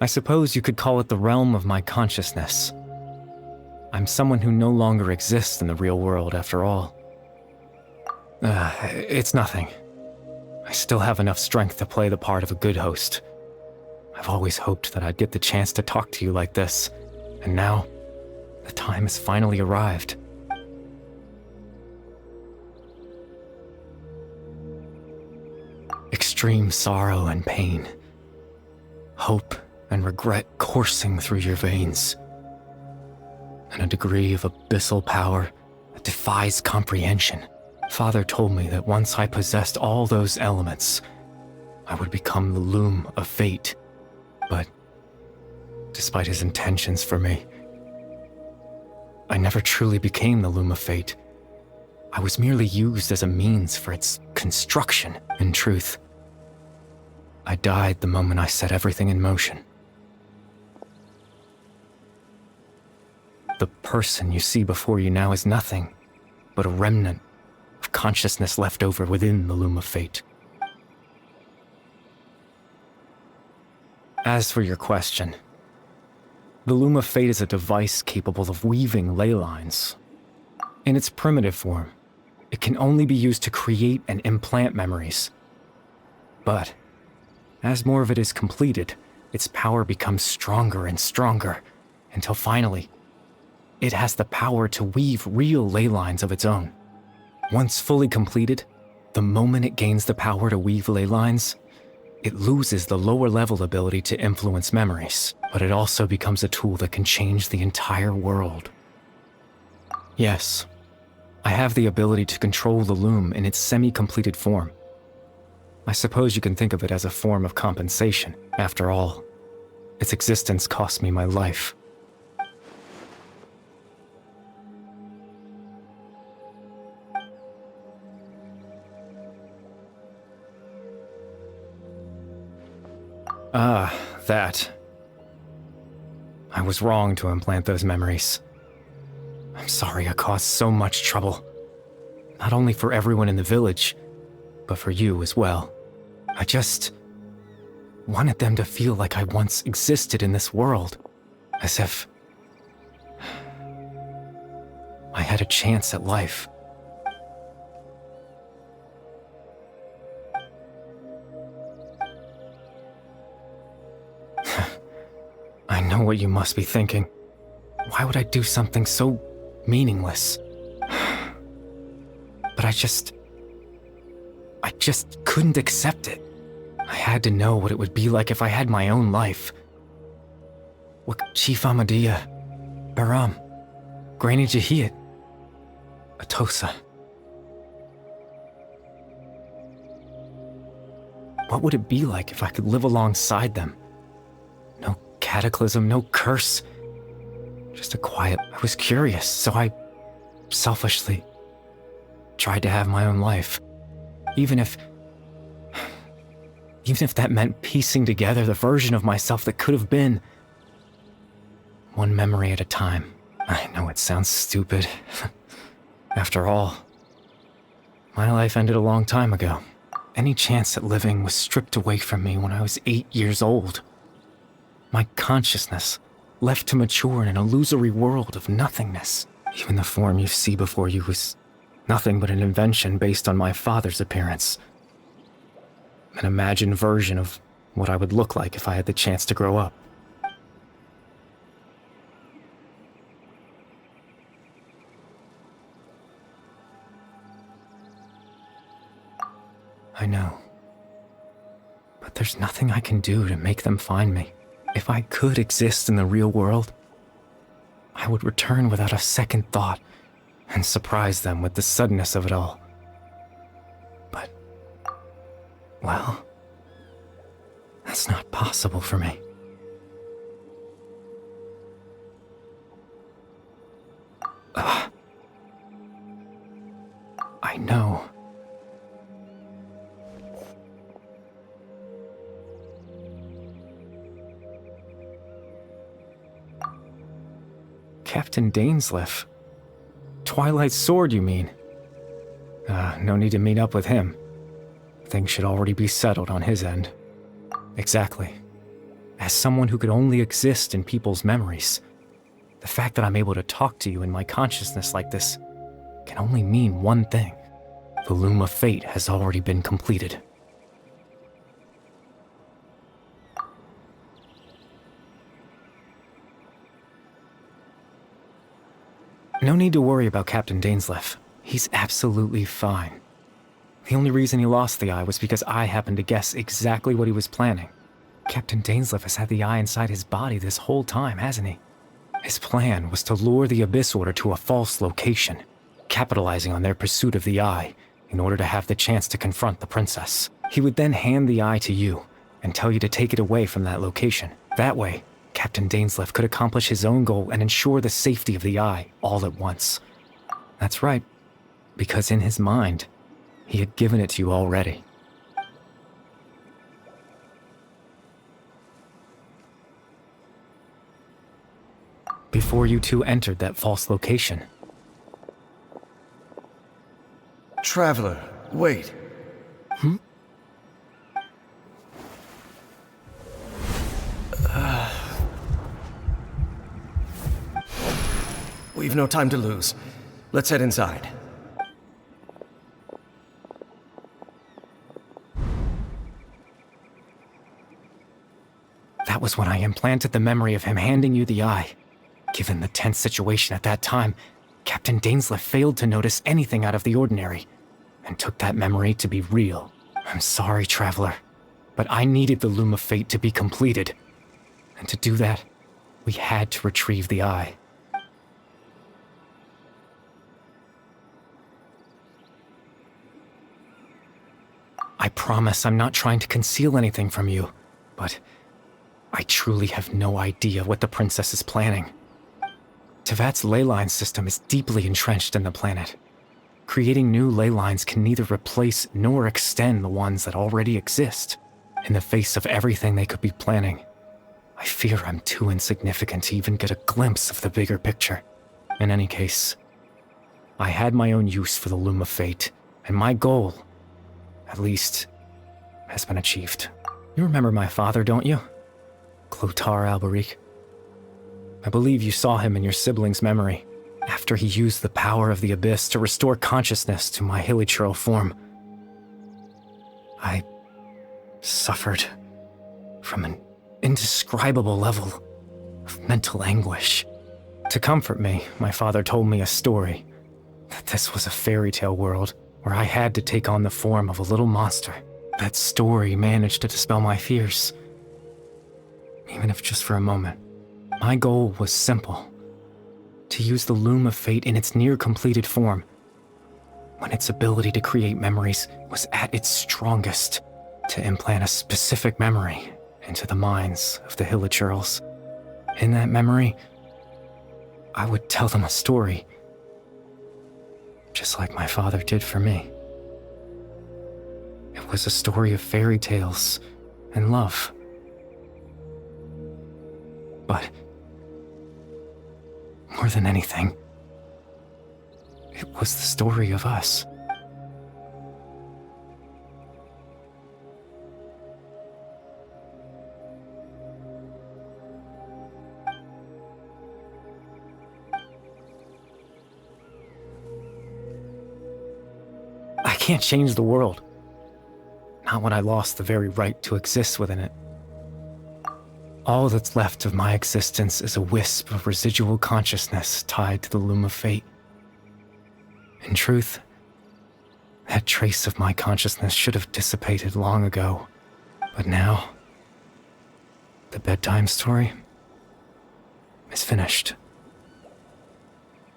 I suppose you could call it the realm of my consciousness. I'm someone who no longer exists in the real world, after all. It's nothing. I still have enough strength to play the part of a good host. I've always hoped that I'd get the chance to talk to you like this, and now, the time has finally arrived. Extreme sorrow and pain, hope and regret coursing through your veins, and a degree of abyssal power that defies comprehension. Father told me that once I possessed all those elements, I would become the Loom of Fate. But, despite his intentions for me, I never truly became the Loom of Fate. I was merely used as a means for its construction, in truth. I died the moment I set everything in motion. The person you see before you now is nothing but a remnant of consciousness left over within the Loom of Fate. As for your question, the Loom of Fate is a device capable of weaving ley lines. In its primitive form, it can only be used to create and implant memories. But, as more of it is completed, its power becomes stronger and stronger, until finally, it has the power to weave real ley lines of its own. Once fully completed, the moment it gains the power to weave ley lines, it loses the lower-level ability to influence memories, but it also becomes a tool that can change the entire world. Yes, I have the ability to control the Loom in its semi-completed form. I suppose you can think of it as a form of compensation. After all, its existence cost me my life. That. I was wrong to implant those memories. I'm sorry I caused so much trouble. Not only for everyone in the village, but for you as well. I just wanted them to feel like I once existed in this world. As if I had a chance at life. I know what you must be thinking. Why would I do something so meaningless? But I just couldn't accept it. I had to know what it would be like if I had my own life. What Chief Amadia, Baram, Granny Jahiyat, Atosa. What would it be like if I could live alongside them? No cataclysm, no curse. Just a quiet... I was curious, so I selfishly tried to have my own life. Even if that meant piecing together the version of myself that could have been. One memory at a time. I know it sounds stupid. After all, my life ended a long time ago. Any chance at living was stripped away from me when I was 8 years old. My consciousness left to mature in an illusory world of nothingness. Even the form you see before you was nothing but an invention based on my father's appearance. An imagined version of what I would look like if I had the chance to grow up. I know. But there's nothing I can do to make them find me. If I could exist in the real world, I would return without a second thought and surprise them with the suddenness of it all. But, well, that's not possible for me. I know. Captain Dainsleif. Twilight's sword, you mean? No need to meet up with him. Things should already be settled on his end. Exactly. As someone who could only exist in people's memories, the fact that I'm able to talk to you in my consciousness like this can only mean one thing. The Loom of Fate has already been completed. No need to worry about Captain Dainsleif. He's absolutely fine. The only reason he lost the eye was because I happened to guess exactly what he was planning. Captain Dainsleif has had the eye inside his body this whole time, hasn't he? His plan was to lure the Abyss Order to a false location, capitalizing on their pursuit of the eye in order to have the chance to confront the princess. He would then hand the eye to you and tell you to take it away from that location. That way, Captain Dainsleif could accomplish his own goal and ensure the safety of the eye all at once. That's right, because in his mind, he had given it to you already. Before you two entered that false location. Traveler, wait. We've no time to lose. Let's head inside. That was when I implanted the memory of him handing you the eye. Given the tense situation at that time, Captain Dainsleif failed to notice anything out of the ordinary, and took that memory to be real. I'm sorry, Traveler, but I needed the Loom of Fate to be completed. And to do that, we had to retrieve the eye. I promise I'm not trying to conceal anything from you, but I truly have no idea what the princess is planning. Tevat's ley line system is deeply entrenched in the planet. Creating new ley lines can neither replace nor extend the ones that already exist. In the face of everything they could be planning, I fear I'm too insignificant to even get a glimpse of the bigger picture. In any case, I had my own use for the Loom of Fate, and my goal, at least, has been achieved. You remember my father, don't you? Clotar Alberic. I believe you saw him in your sibling's memory, after he used the power of the Abyss to restore consciousness to my hilichurl form. I suffered from an indescribable level of mental anguish. To comfort me, my father told me a story, that this was a fairy tale world where I had to take on the form of a little monster. That story managed to dispel my fears, even if just for a moment. My goal was simple: to use the Loom of Fate in its near-completed form, when its ability to create memories was at its strongest, to implant a specific memory into the minds of the hilichurls. In that memory, I would tell them a story, just like my father did for me. It was a story of fairy tales and love. But more than anything, it was the story of us. I can't change the world. Not when I lost the very right to exist within it. All that's left of my existence is a wisp of residual consciousness tied to the Loom of Fate. In truth, that trace of my consciousness should have dissipated long ago. But now, the bedtime story is finished.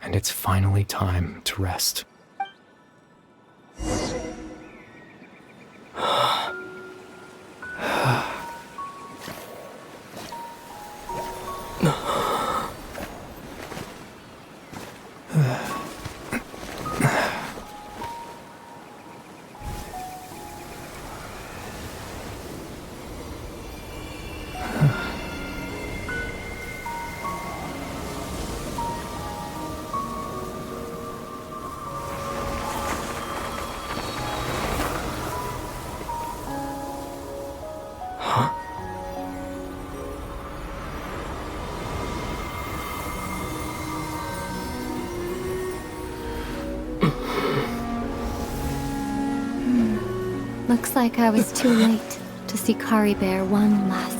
And it's finally time to rest. Looks like I was too late to see Caribert one last